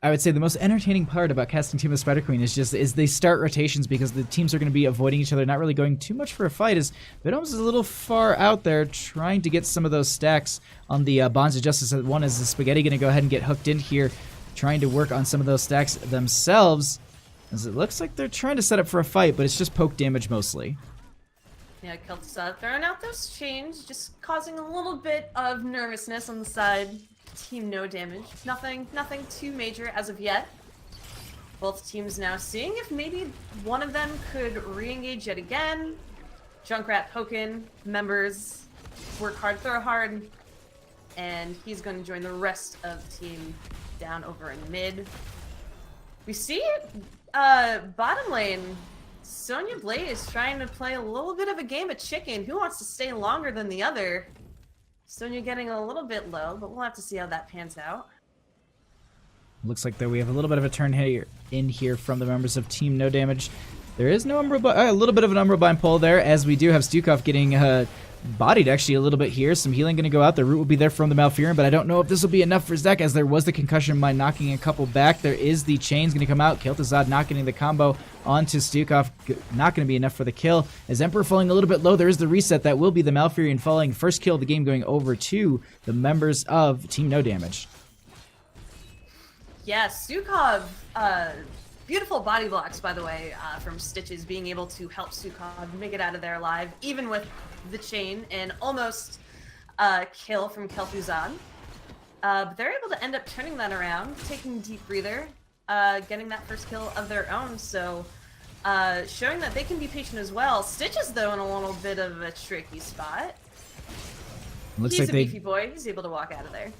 I would say the most entertaining part about casting Team of Spider Queen is they start rotations because the teams are going to be avoiding each other, not really going too much for a fight. As Venom's is a little far out there, trying to get some of those stacks on the Bonds of Justice. One is the Spaghetti going to go ahead and get hooked in here, trying to work on some of those stacks themselves. As it looks like they're trying to set up for a fight, but it's just poke damage mostly. Yeah, Kel'Thuzad throwing out those chains, just causing a little bit of nervousness on the side. Team no damage. Nothing too major as of yet. Both teams now seeing if maybe one of them could re-engage yet again. Junkrat poking, members work hard, throw hard, and he's going to join the rest of the team down over in mid. We see bottom lane, Sonya Blaze trying to play a little bit of a game of chicken. Who wants to stay longer than the other? Sonya getting a little bit low, but we'll have to see how that pans out. Looks like that we have a little bit of a turn here in here from the members of Team No Damage. There is no a little bit of an Umbral Bind pull there, as we do have Stukov getting bodied actually a little bit here. Some healing going to go out. The root will be there from the Malfurion, but I don't know if this will be enough for Zek, as there was the concussion by knocking a couple back. There is the chains going to come out. Kel'Thuzad not getting the combo onto Stukov. Not going to be enough for the kill. As Emperor falling a little bit low, there is the reset. That will be the Malfurion falling. First kill of the game going over to the members of Team No Damage. Yeah, Stukov, beautiful body blocks, by the way, from Stitches, being able to help Stukov make it out of there alive, even with the chain, and almost kill from Kel'Thuzad. But they're able to end up turning that around, taking a deep breather, getting that first kill of their own, so showing that they can be patient as well. Stitches, though, in a little bit of a tricky spot. Looks He's like a beefy boy. He's able to walk out of there.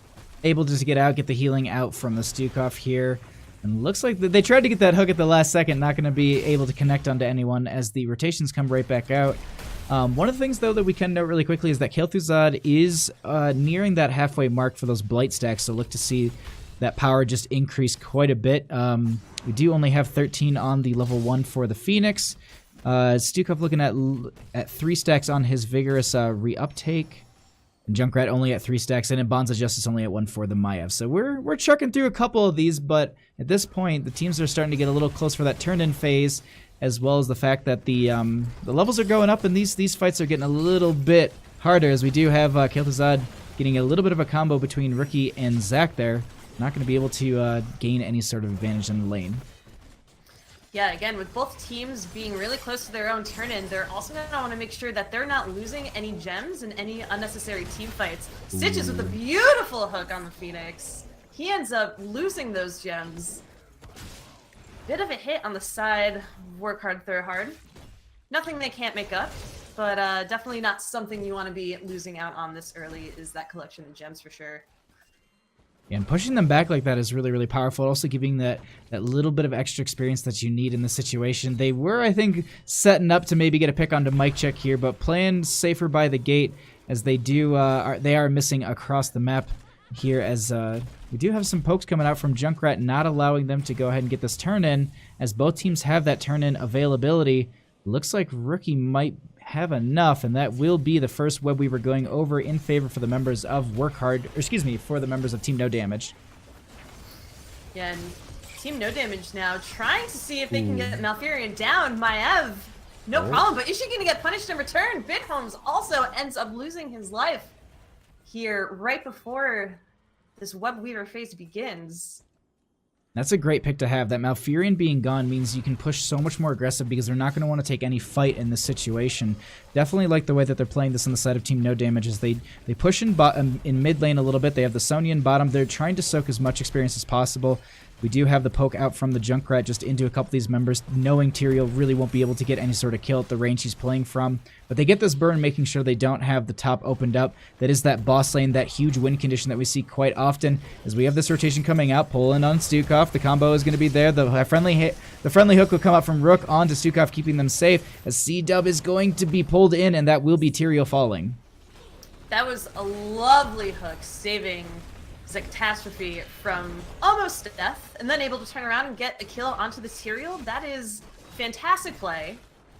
Able to get out, get the healing out from the Stukov here. And looks like they tried to get that hook at the last second, not going to be able to connect onto anyone as the rotations come right back out. One of the things, though, that we can note really quickly is that Kel'Thuzad is nearing that halfway mark for those Blight stacks, so look to see that power just increase quite a bit. We do only have 13 on the level 1 for the Phoenix. Stukov looking at 3 stacks on his Vigorous reuptake. Junkrat only at 3 stacks, and Bonds of Justice only at 1 for the Maiev. So we're chucking through a couple of these, but at this point, the teams are starting to get a little close for that turn-in phase, as well as the fact that the levels are going up, and these fights are getting a little bit harder, as we do have Kel'Thuzad getting a little bit of a combo between Rookie and Zac there. Not going to be able to gain any sort of advantage in the lane. Yeah, again, with both teams being really close to their own turn-in, they're also going to want to make sure that they're not losing any gems in any unnecessary team fights. Stitches with a beautiful hook on the Phoenix. He ends up losing those gems. Bit of a hit on the side. Work hard, throw hard. Nothing they can't make up, but definitely not something you want to be losing out on this early, is that collection of gems for sure. And pushing them back like that is really, really powerful. Also giving that little bit of extra experience that you need in the situation. They were, I think, setting up to maybe get a pick onto Mike Check here, but playing safer by the gate, as they do. They are missing across the map here, as we do have some pokes coming out from Junkrat, not allowing them to go ahead and get this turn in, as both teams have that turn in availability. Looks like Rookie might have enough, and that will be the first web weaver going over in favor for the members of for the members of Team No Damage. Yeah, and Team No Damage now trying to see if they can get Malfurion down. Maiev, no problem, but is she going to get punished in return? Bitholmes also ends up losing his life here right before this web weaver phase begins. That's a great pick to have. That Malfurion being gone means you can push so much more aggressive, because they're not going to want to take any fight in this situation. Definitely like the way that they're playing this on the side of Team No Damage, is they push in mid lane a little bit. They have the Sonya in bottom. They're trying to soak as much experience as possible. We do have the poke out from the Junkrat just into a couple of these members, knowing Tyrael really won't be able to get any sort of kill at the range he's playing from. But they get this burn, making sure they don't have the top opened up. That is that boss lane, that huge win condition that we see quite often. As we have this rotation coming out, pulling on Stukov. The combo is going to be there. The friendly hook will come out from Rook onto Stukov, keeping them safe. As C-Dub is going to be pulled in, and that will be Tyrael falling. That was a lovely hook, saving Catastrophe from almost death, and then able to turn around and get a kill onto the Tyrael. That is fantastic play.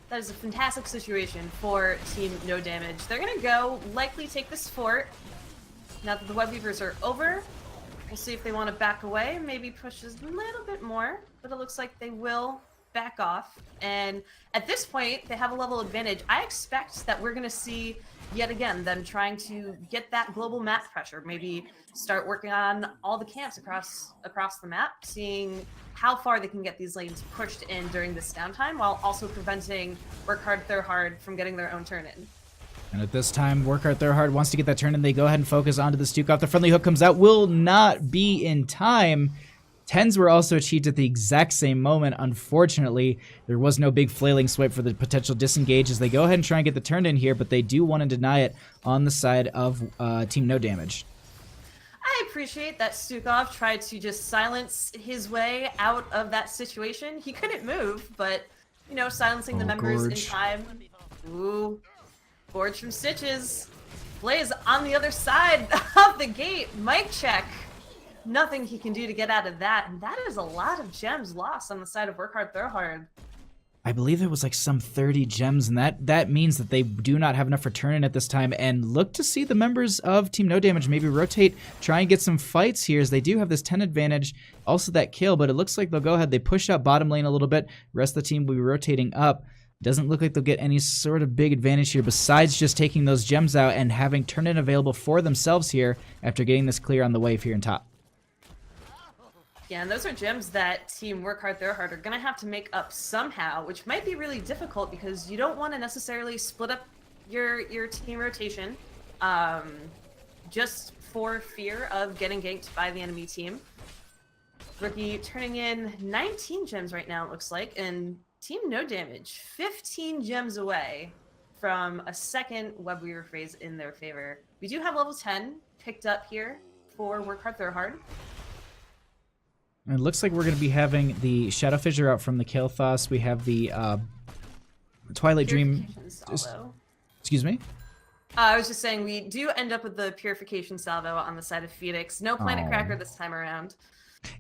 That is a fantastic situation for Team No Damage. They're going to go likely take this fort now that the web weavers are over. We'll see if they want to back away, maybe push a little bit more, but it looks like they will back off. And at this point, they have a level advantage. I expect that we're going to see, yet again, them trying to get that global map pressure, maybe start working on all the camps across the map, seeing how far they can get these lanes pushed in during this downtime, while also preventing Work Hard, Throw Hard from getting their own turn in. And at this time, Work Hard, Throw Hard wants to get that turn in. They go ahead and focus onto the Stukov. The friendly hook comes out, will not be in time. Tens were also achieved at the exact same moment. Unfortunately, there was no big flailing swipe for the potential disengage as they go ahead and try and get the turn in here, but they do want to deny it on the side of Team No Damage. I appreciate that Stukov tried to just silence his way out of that situation. He couldn't move, but, you know, silencing the members Gorge. in time. Ooh. Gorge from Stitches. Blaze on the other side of the gate. Mic check. Nothing he can do to get out of that. And that is a lot of gems lost on the side of Work Hard, Throw Hard. I believe it was like some 30 gems, and that means that they do not have enough for turn-in at this time, and look to see the members of Team No Damage maybe rotate, try and get some fights here, as they do have this 10 advantage, also that kill, but it looks like they'll go ahead, they push out bottom lane a little bit, rest of the team will be rotating up. Doesn't look like they'll get any sort of big advantage here besides just taking those gems out and having turn-in available for themselves here after getting this clear on the wave here in top. Yeah, and those are gems that Team Work Hard, Throw Hard are going to have to make up somehow, which might be really difficult because you don't want to necessarily split up your team rotation just for fear of getting ganked by the enemy team. Rookie turning in 19 gems right now, it looks like, and Team No Damage 15 gems away from a second Web Weaver phase in their favor. We do have level 10 picked up here for Work Hard, Throw Hard. And it looks like we're going to be having the Shadow Fissure out from the Kael'thas. We have the Twilight Dream. Excuse me? I was just saying we do end up with the Purification Salvo on the side of Phoenix. No Planet Cracker this time around.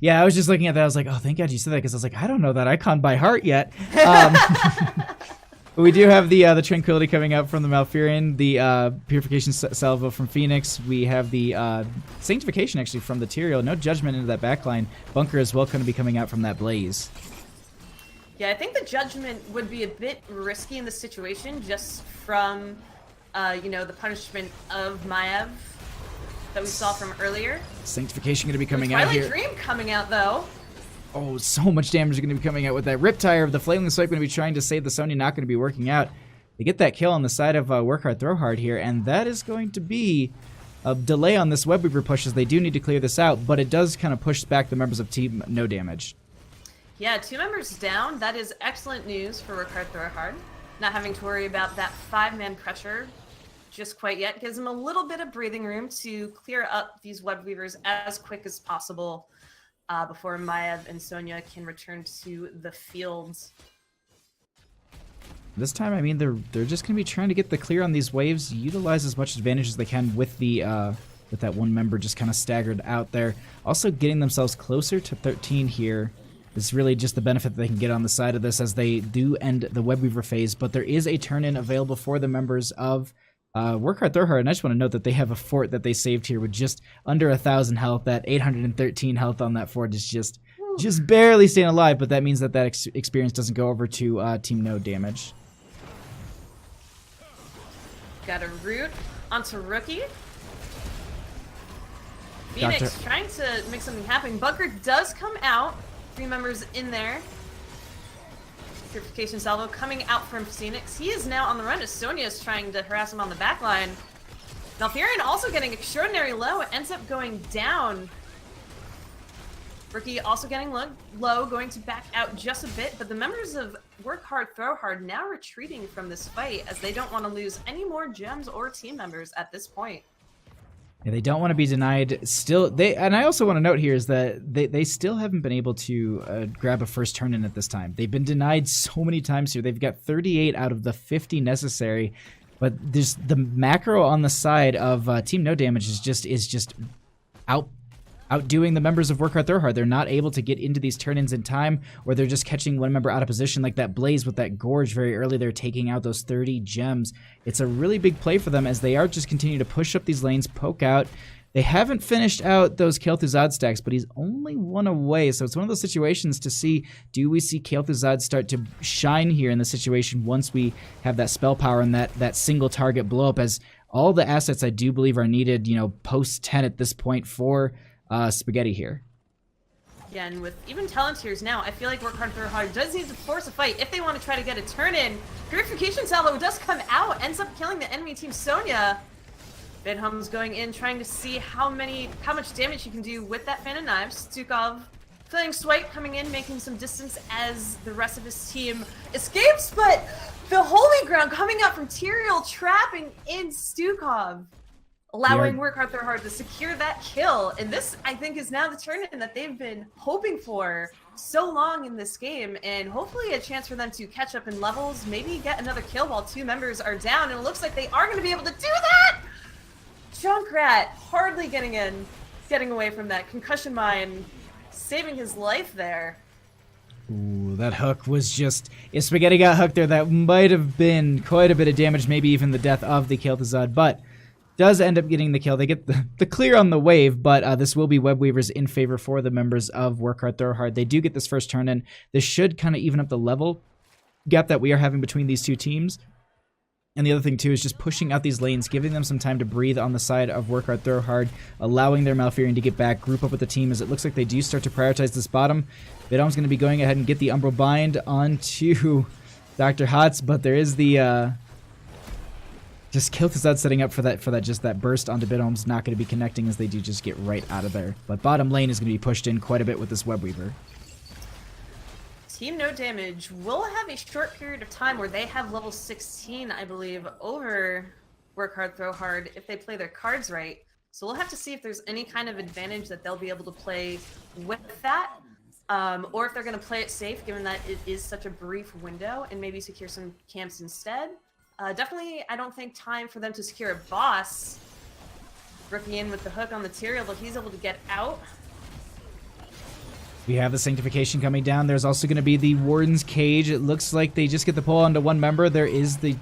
Yeah, I was just looking at that. I was like, oh, thank God you said that, because I was like, I don't know that icon by heart yet. We do have the Tranquility coming out from the Malfurion, the Purification Salvo from Phoenix. We have the Sanctification, actually, from the Tyrael. No Judgment into that backline. Bunker as well going to be coming out from that Blaze. Yeah, I think the Judgment would be a bit risky in this situation, just from, you know, the punishment of Maiev that we saw from earlier. Sanctification going to be coming out here. Twilight Dream coming out, though. Oh, so much damage is going to be coming out with that. Riptire of the Flailing Swipe going to be trying to save the Sonya, not going to be working out. They get that kill on the side of Work Hard, Throw Hard here, and that is going to be a delay on this Web Weaver push, as they do need to clear this out, but it does kind of push back the members of Team No Damage. Yeah, 2 members down. That is excellent news for Work Hard, Throw Hard. Not having to worry about that 5-man pressure just quite yet. Gives them a little bit of breathing room to clear up these Web Weavers as quick as possible before Maiev and Sonya can return to the fields. This time, I mean, they're just going to be trying to get the clear on these waves, utilize as much advantage as they can with the with that one member just kind of staggered out there. Also getting themselves closer to 13 here is really just the benefit that they can get on the side of this as they do end the Web Weaver phase, but there is a turn-in available for the members of Work Hard, Throw Hard, and I just want to note that they have a fort that they saved here with just under 1,000 health. That 813 health on that fort is just barely staying alive, but that means that experience doesn't go over to Team No Damage. Got a root onto Rookie. Phoenix trying to make something happen. Bunker does come out. 3 members in there. Purification Salvo coming out from Phoenix. He is now on the run as Sonya is trying to harass him on the backline. Malfurion also getting extraordinary low. It ends up going down. Rookie also getting low, going to back out just a bit, but the members of Work Hard, Throw Hard now retreating from this fight as they don't want to lose any more gems or team members at this point. Yeah, they don't want to be denied. Still, and I also want to note here is that they still haven't been able to grab a first turn-in at this time. They've been denied so many times here. They've got 38 out of the 50 necessary, but there's the macro on the side of Team No Damage is just outdoing the members of Work Hard, Throw Hard. They're not able to get into these turn-ins in time, or they're just catching one member out of position like that Blaze with that Gorge very early. They're taking out those 30 gems. It's a really big play for them as they are just continuing to push up these lanes, poke out. They haven't finished out those Kel'Thuzad stacks, but he's only one away. So it's one of those situations to see, do we see Kel'Thuzad start to shine here in the situation once we have that spell power and that single target blow up, as all the assets I do believe are needed, you know, post 10 at this point for Spaghetti here. Yeah, and with even Talontiers now, I feel like Work Hard, Throw Hard does need to force a fight if they want to try to get a turn in. Purification Salvo does come out, ends up killing the enemy team Sonya. Bidhum's going in, trying to see how much damage he can do with that Fan of Knives. Stukov feeling Swipe coming in, making some distance as the rest of his team escapes, but the Holy Ground coming out from Tyrael, trapping in Stukov, allowing Work Hard, Throw Hard to secure that kill. And this, I think, is now the turn-in that they've been hoping for so long in this game, and hopefully a chance for them to catch up in levels, maybe get another kill while 2 members are down, and it looks like they are going to be able to do that! Junkrat hardly getting away from that concussion mine, saving his life there. Ooh, that hook was just... If Spaghetti got hooked there, that might have been quite a bit of damage, maybe even the death of the Kel'Thuzad, but does end up getting the kill. They get the clear on the wave, but this will be Web Weavers in favor for the members of Work Hard, Throw Hard. They do get this first turn in. This should kind of even up the level gap that we are having between these two teams. And the other thing, too, is just pushing out these lanes, giving them some time to breathe on the side of Work Hard, Throw Hard, allowing their Malfurion to get back, group up with the team, as it looks like they do start to prioritize this bottom. Vidal's going to be going ahead and get the Umbral Bind onto Dr. Hotz, but there is the... just Kel'Thuzad setting up for that burst onto Bidal's not going to be connecting, as they do just get right out of there. But bottom lane is going to be pushed in quite a bit with this Web Weaver. Team No Damage will have a short period of time where they have level 16, I believe, over Work Hard, Throw Hard if they play their cards right. So we'll have to see if there's any kind of advantage that they'll be able to play with that, or if they're going to play it safe, given that it is such a brief window, and maybe secure some camps instead. Definitely, I don't think time for them to secure a boss. Rookie in with the hook on the Tyrael, but he's able to get out. We have the Sanctification coming down. There's also going to be the Warden's Cage. It looks like they just get the pull onto one member. There is the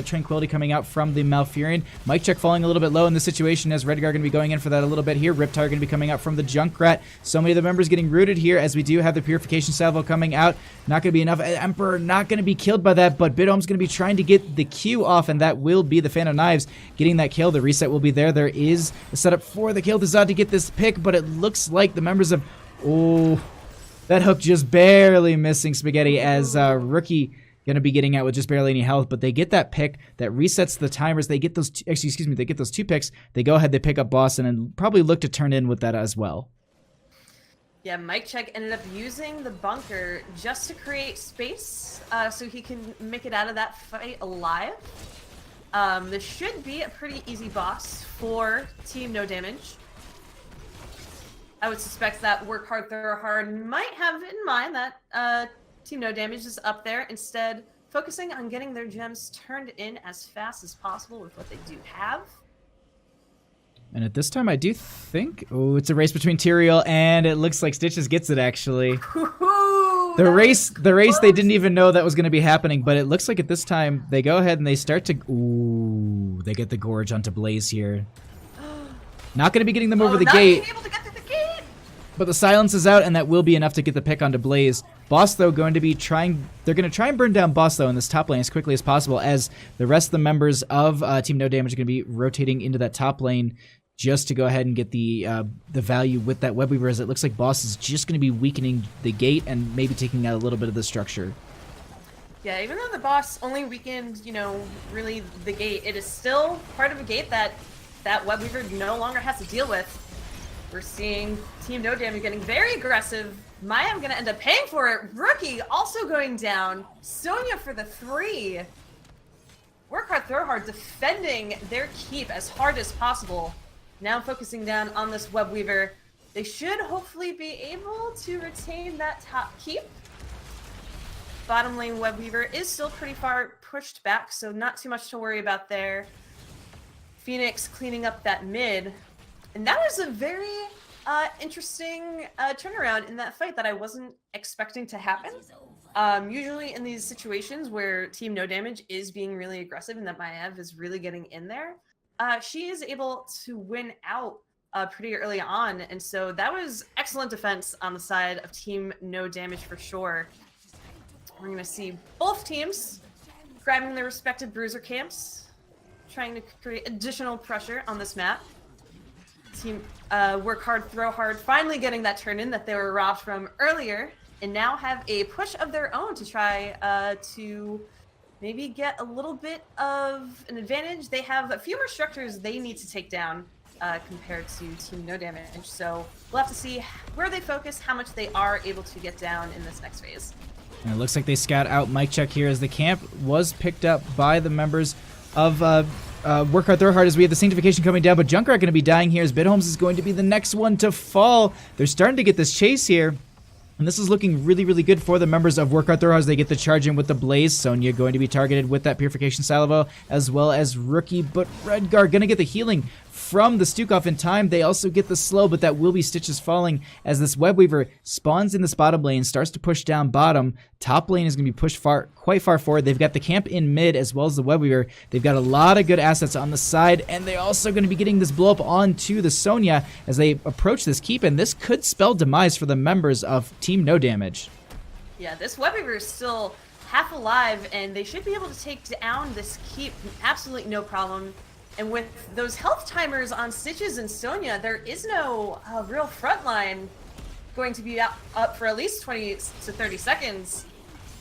Tranquility coming out from the Malfurion. Mic check falling a little bit low in this situation, as Redgar going to be going in for that a little bit here. Riptire going to be coming out from the Junkrat. So many of the members getting rooted here, as we do have the Purification Salvo coming out. Not going to be enough. Emperor not going to be killed by that, but Bidhome's going to be trying to get the Q off, and that will be the Fan of Knives getting that kill. The reset will be there. There is a setup for the Kel'Thuzad to get this pick, but it looks like the members of... Oh, that hook just barely missing Spaghetti, as Rookie going to be getting out with just barely any health, but they get that pick that resets the timers. They get those, they get those 2 picks. They go ahead, they pick up Boston, and probably look to turn in with that as well. Yeah, Mic Check ended up using the bunker just to create space so he can make it out of that fight alive. This should be a pretty easy boss for Team No Damage. I would suspect that Work Hard, Throw Hard might have in mind that Team No Damage is up there, instead focusing on getting their gems turned in as fast as possible with what they do have. And at this time, I do think... Oh, it's a race between Tyrael, and it looks like Stitches gets it, actually. The race, they didn't even know that was going to be happening, but it looks like at this time, they go ahead and they start to... Ooh, they get the Gorge onto Blaze here. Not going to be getting them over the gate. Able to get through the gate. But the silence is out, and that will be enough to get the pick onto Blaze. Boss, though, going to be trying... They're going to try and burn down Boss, though, in this top lane as quickly as possible, as the rest of the members of Team No Damage are going to be rotating into that top lane just to go ahead and get the value with that Web Weaver, as it looks like Boss is just going to be weakening the gate and maybe taking out a little bit of the structure. Yeah, even though the boss only weakened, you know, really the gate, it is still part of a gate that Web Weaver no longer has to deal with. We're seeing Team No Damage getting very aggressive. Mayam gonna end up paying for it. Rookie also going down. Sonya for the 3. Work Hard, Throw Hard defending their keep as hard as possible. Now focusing down on this Web Weaver. They should hopefully be able to retain that top keep. Bottom lane Web Weaver is still pretty far pushed back, so not too much to worry about there. Phoenix cleaning up that mid. And that was a very interesting turnaround in that fight that I wasn't expecting to happen. Usually in these situations where Team No Damage is being really aggressive and that Maiev is really getting in there, she is able to win out pretty early on. And so that was excellent defense on the side of Team No Damage for sure. We're going to see both teams grabbing their respective bruiser camps, trying to create additional pressure on this map. Team Work Hard, Throw Hard finally getting that turn in that they were robbed from earlier, and now have a push of their own to try to maybe get a little bit of an advantage. They have a few more structures they need to take down compared to Team No Damage. So we'll have to see where they focus, how much they are able to get down in this next phase. And it looks like they scout out Mike Check here as the camp was picked up by the members of Work Hard, Throw Hard as we have the Sanctification coming down, but Junkrat going to be dying here as Bidholmes is going to be the next one to fall. They're starting to get this chase here. And this is looking really, really good for the members of Work Hard, Throw Hard as they get the charge in with the Blaze. Sonya going to be targeted with that Purification Salvo, as well as Rookie, but Redgar going to get the healing from the Stukov in time. They also get the slow, but that will be Stitches falling as this Web Weaver spawns in this bottom lane, starts to push down bottom. Top lane is going to be pushed quite far forward. They've got the camp in mid as well as the Web Weaver. They've got a lot of good assets on the side, and they're also going to be getting this blow up onto the Sonya as they approach this keep, and this could spell demise for the members of Team No Damage. Yeah, this Web Weaver is still half alive, and they should be able to take down this keep absolutely no problem. And with those health timers on Stitches and Sonya, there is no real front line going to be up for at least 20 to 30 seconds.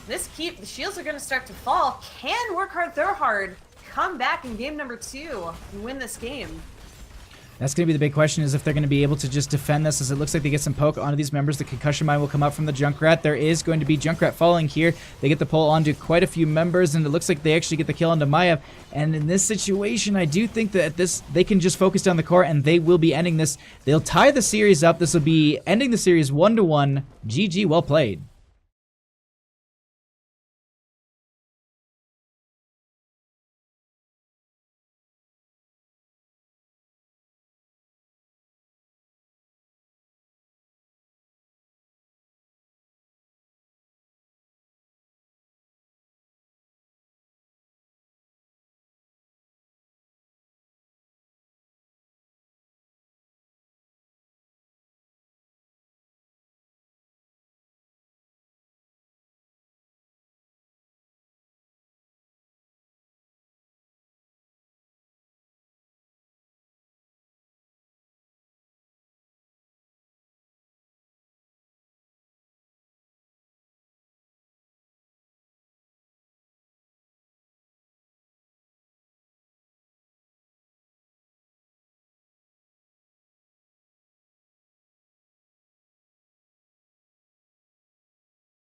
This keep, the shields are going to start to fall. Can Work Hard, Throw Hard come back in game number 2 and win this game? That's going to be the big question, is if they're going to be able to just defend this, as it looks like they get some poke onto these members. The concussion mine will come out from the Junkrat. There is going to be Junkrat falling here. They get the pull onto quite a few members, and it looks like they actually get the kill onto Maya. And in this situation, I do think that they can just focus down the core, and they will be ending this. They'll tie the series up. This will be ending the series 1-1. GG, well played.